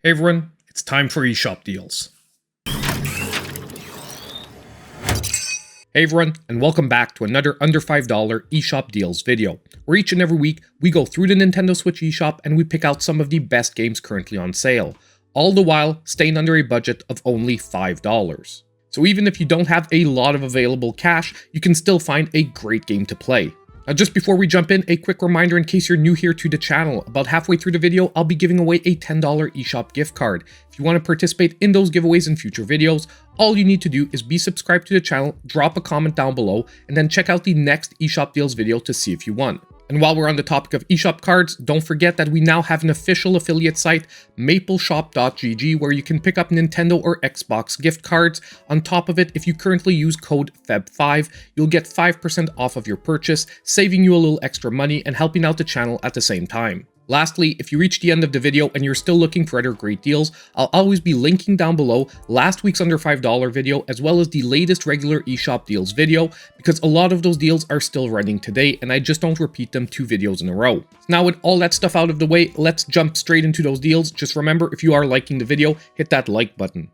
Hey everyone, it's time for eSHOP deals. Hey everyone, and welcome back to another under $5 eSHOP deals video, where each and every week we go through the Nintendo Switch eSHOP and we pick out some of the best games currently on sale, all the while staying under a budget of only $5. So even if you don't have a lot of available cash, you can still find a great game to play. Now just before we jump in, a quick reminder in case you're new here to the channel. About halfway through the video, I'll be giving away a $10 eSHOP gift card. If you want to participate in those giveaways in future videos, all you need to do is be subscribed to the channel, drop a comment down below, and then check out the next eSHOP deals video to see if you won. And while we're on the topic of eShop cards, don't forget that we now have an official affiliate site, mapleshop.gg, where you can pick up Nintendo or Xbox gift cards. On top of it, if you currently use code FEB5, you'll get 5% off of your purchase, saving you a little extra money and helping out the channel at the same time. Lastly, if you reach the end of the video and you're still looking for other great deals, I'll always be linking down below last week's under $5 video as well as the latest regular eShop deals video, because a lot of those deals are still running today and I just don't repeat them 2 videos in a row. Now with all that stuff out of the way, let's jump straight into those deals. Just remember, if you are liking the video, hit that like button.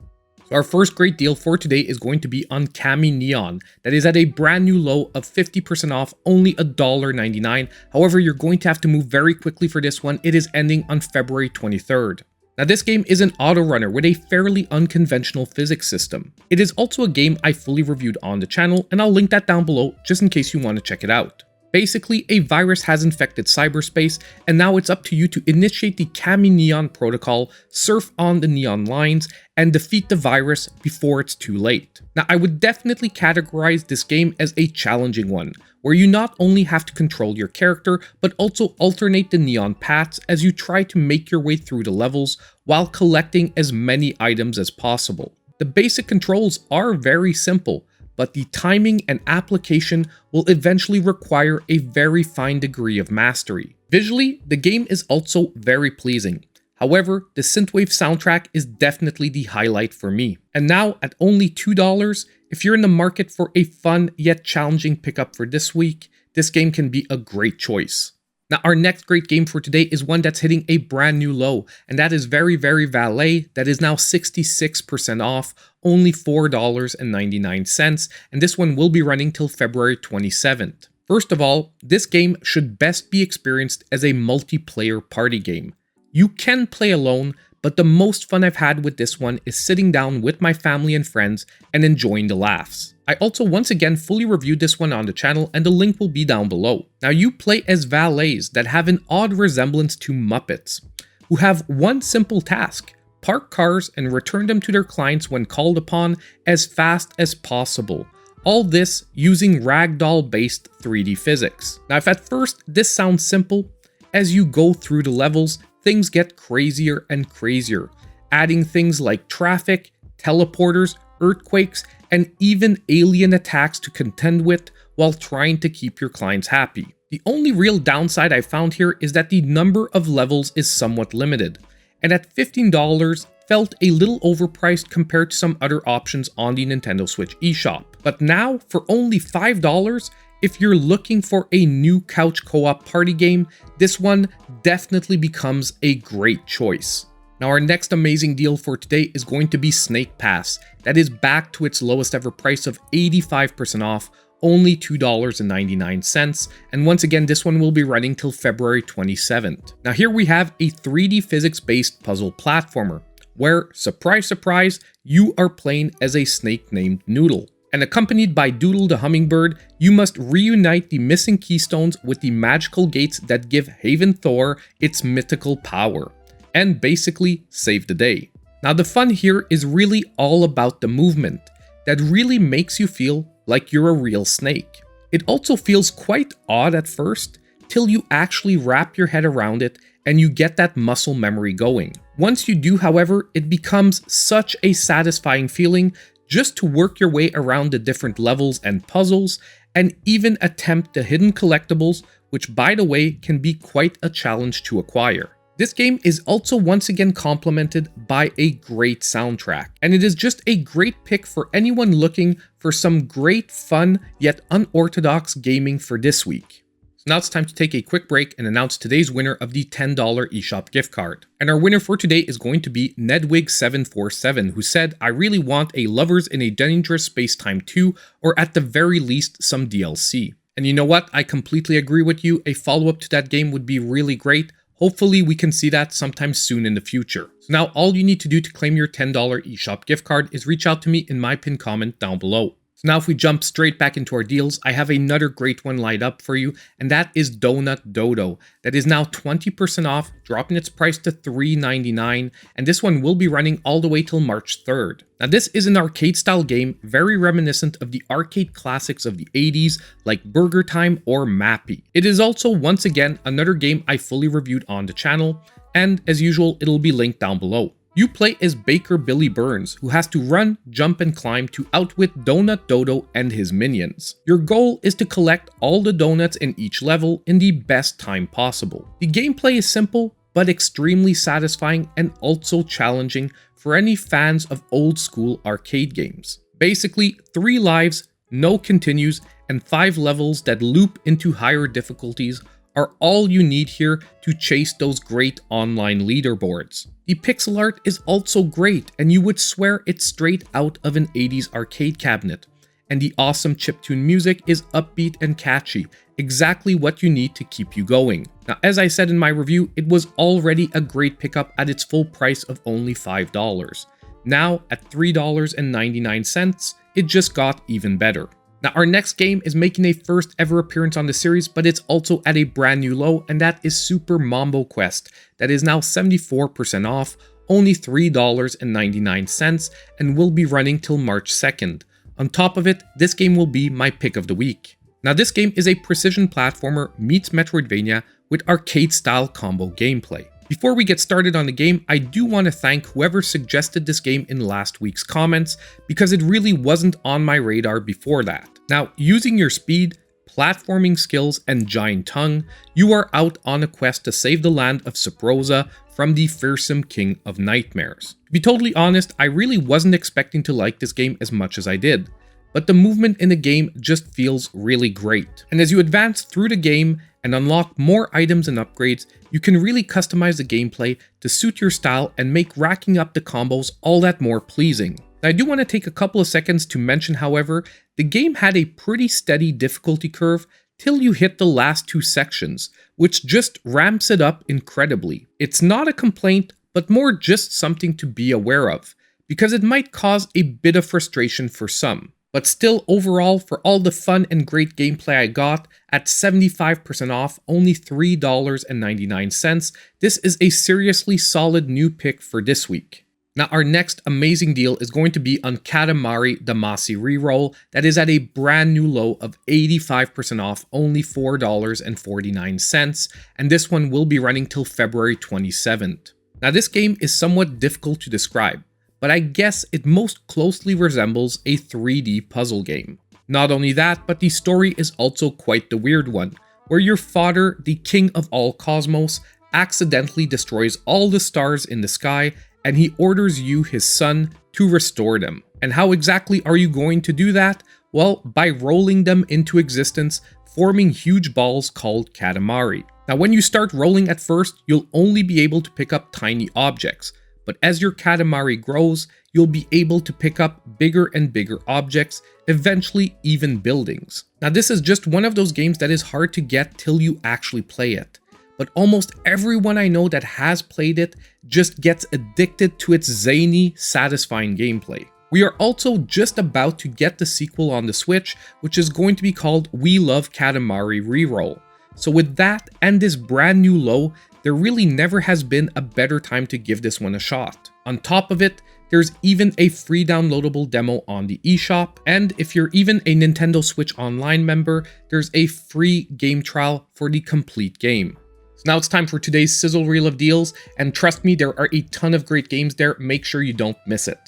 So our first great deal for today is going to be on Chameneon. That is at a brand new low of 50% off, only $1.99. However, you're going to have to move very quickly for this one. It is ending on February 23rd. Now this game is an auto runner with a fairly unconventional physics system. It is also a game I fully reviewed on the channel, and I'll link that down below just in case you want to check it out. Basically, a virus has infected cyberspace, and now it's up to you to initiate the Chameneon protocol, surf on the neon lines, and defeat the virus before it's too late. Now, I would definitely categorize this game as a challenging one, where you not only have to control your character, but also alternate the neon paths as you try to make your way through the levels while collecting as many items as possible. The basic controls are very simple, but the timing and application will eventually require a very fine degree of mastery. Visually, the game is also very pleasing. However, the synthwave soundtrack is definitely the highlight for me. And now, at only $2, if you're in the market for a fun yet challenging pickup for this week, this game can be a great choice. Now, our next great game for today is one that's hitting a brand new low, and that is very Valet, that is now 66% off, only $4.99, and this one will be running till February 27th. First of all, this game should best be experienced as a multiplayer party game. You can play alone, but the most fun I've had with this one is sitting down with my family and friends and enjoying the laughs. I also once again fully reviewed this one on the channel, and the link will be down below. Now you play as valets that have an odd resemblance to Muppets, who have one simple task: park cars and return them to their clients when called upon as fast as possible. All this using ragdoll-based 3D physics. Now if at first this sounds simple, as you go through the levels, things get crazier and crazier, adding things like traffic, teleporters, earthquakes, and even alien attacks to contend with while trying to keep your clients happy. The only real downside I found here is that the number of levels is somewhat limited, and at $15 felt a little overpriced compared to some other options on the Nintendo Switch eShop. But now, for only $5, if you're looking for a new couch co-op party game, this one definitely becomes a great choice. Now our next amazing deal for today is going to be Snake Pass, that is back to its lowest ever price of 85% off, only $2.99, and once again this one will be running till February 27th. Now here we have a 3D physics based puzzle platformer, where, surprise surprise, you are playing as a snake named Noodle. And accompanied by Doodle the hummingbird, you must reunite the missing keystones with the magical gates that give Haven Thor its mythical power, and basically save the day. Now the fun here is really all about the movement, that really makes you feel like you're a real snake. It also feels quite odd at first, till you actually wrap your head around it and you get that muscle memory going. Once you do, however, it becomes such a satisfying feeling just to work your way around the different levels and puzzles, and even attempt the hidden collectibles, which by the way can be quite a challenge to acquire. This game is also once again complemented by a great soundtrack, and it is just a great pick for anyone looking for some great fun yet unorthodox gaming for this week. Now it's time to take a quick break and announce today's winner of the $10 eShop gift card. And our winner for today is going to be Nedwig747, who said, "I really want a Lovers in a Dangerous Space-Time 2, or at the very least, some DLC." And you know what? I completely agree with you. A follow-up to that game would be really great. Hopefully we can see that sometime soon in the future. So now all you need to do to claim your $10 eShop gift card is reach out to me in my pinned comment down below. So now if we jump straight back into our deals, I have another great one lined up for you, and that is Donut Dodo. That is now 20% off, dropping its price to $3.99, and this one will be running all the way till March 3rd. Now this is an arcade-style game, very reminiscent of the arcade classics of the 80s, like Burger Time or Mappy. It is also, once again, another game I fully reviewed on the channel, and as usual, it'll be linked down below. You play as Baker Billy Burns, who has to run, jump, and climb to outwit Donut Dodo and his minions. Your goal is to collect all the donuts in each level in the best time possible. The gameplay is simple, but extremely satisfying and also challenging for any fans of old school arcade games. Basically, 3 lives, no continues, and 5 levels that loop into higher difficulties are all you need here to chase those great online leaderboards. The pixel art is also great, and you would swear it's straight out of an 80s arcade cabinet. And the awesome chiptune music is upbeat and catchy, exactly what you need to keep you going. Now, as I said in my review, it was already a great pickup at its full price of only $5. Now, at $3.99, it just got even better. Now, our next game is making a first ever appearance on the series, but it's also at a brand new low, and that is Super Mombo Quest. That is now 74% off, only $3.99, and will be running till March 2nd. On top of it, this game will be my pick of the week. Now, this game is a precision platformer meets Metroidvania with arcade-style combo gameplay. Before we get started on the game, I do want to thank whoever suggested this game in last week's comments, because it really wasn't on my radar before that. Now, using your speed, platforming skills, and giant tongue, you are out on a quest to save the land of Saprosa from the fearsome King of Nightmares. To be totally honest, I really wasn't expecting to like this game as much as I did, but the movement in the game just feels really great. And as you advance through the game and unlock more items and upgrades, you can really customize the gameplay to suit your style and make racking up the combos all that more pleasing. Now, I do want to take a couple of seconds to mention, however, the game had a pretty steady difficulty curve till you hit the last 2 sections, which just ramps it up incredibly. It's not a complaint, but more just something to be aware of, because it might cause a bit of frustration for some. But still, overall, for all the fun and great gameplay I got, at 75% off, only $3.99, this is a seriously solid new pick for this week. Now, our next amazing deal is going to be on Katamari Damacy Reroll. That is at a brand new low of 85% off, only $4.49, and this one will be running till February 27th. Now, this game is somewhat difficult to describe, but I guess it most closely resembles a 3D puzzle game. Not only that, but the story is also quite the weird one, where your father, the king of all cosmos, accidentally destroys all the stars in the sky, and he orders you, his son, to restore them. And how exactly are you going to do that? Well, by rolling them into existence, forming huge balls called Katamari. Now, when you start rolling at first, you'll only be able to pick up tiny objects, but as your Katamari grows, you'll be able to pick up bigger and bigger objects, eventually even buildings. Now, this is just one of those games that is hard to get till you actually play it, but almost everyone I know that has played it just gets addicted to its zany, satisfying gameplay. We are also just about to get the sequel on the Switch, which is going to be called We Love Katamari Reroll. So with that and this brand new low, there really never has been a better time to give this one a shot. On top of it, there's even a free downloadable demo on the eShop, and if you're even a Nintendo Switch Online member, there's a free game trial for the complete game. So now it's time for today's sizzle reel of deals, and trust me, there are a ton of great games there. Make sure you don't miss it.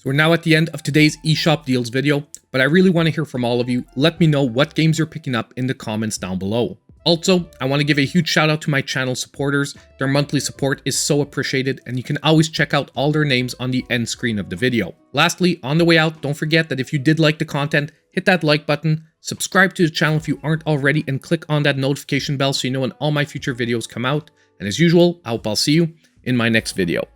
So we're now at the end of today's eShop deals video, but I really want to hear from all of you. Let me know what games you're picking up in the comments down below. Also, I want to give a huge shout out to my channel supporters. Their monthly support is so appreciated, and you can always check out all their names on the end screen of the video. Lastly, on the way out, don't forget that if you did like the content, hit that like button, subscribe to the channel if you aren't already, and click on that notification bell so you know when all my future videos come out. And as usual, I hope I'll see you in my next video.